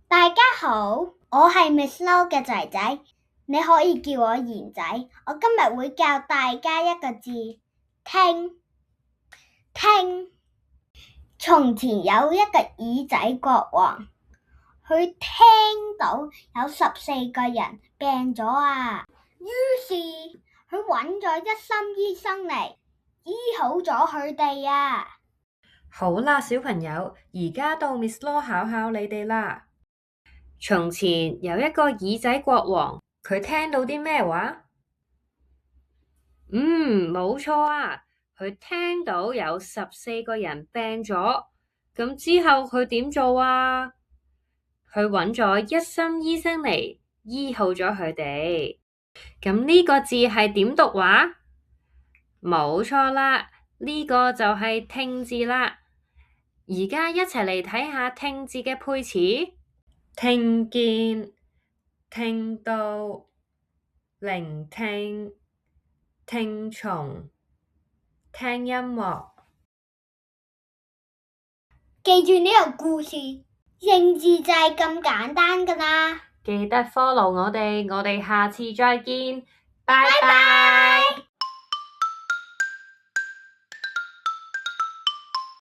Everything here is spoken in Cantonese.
大家好，我係 Miss Low 嘅仔仔，你可以叫我賢仔。我今日會教大家一個字，聽。聽。從前有一個耳仔國王，佢聽到有14個人病咗啊，於是佢揾咗一心醫生嚟醫好咗佢哋啊。好啦，小朋友，而家到 Miss Law 考考你哋啦。從前有一個耳仔國王，佢聽到啲咩話？冇錯啊，佢聽到有14個人病咗，咁之後佢點做啊？佢揾咗一心醫生嚟醫好咗佢哋。咁呢個字係點讀話？冇錯啦，呢個就係聽字啦。而家一齊嚟睇下聽字嘅配詞：聽見、聽到、聆聽、聽從、聽音樂。記住呢個故事，認字就係咁簡單㗎啦。記得 follow 我哋下次再見，拜拜。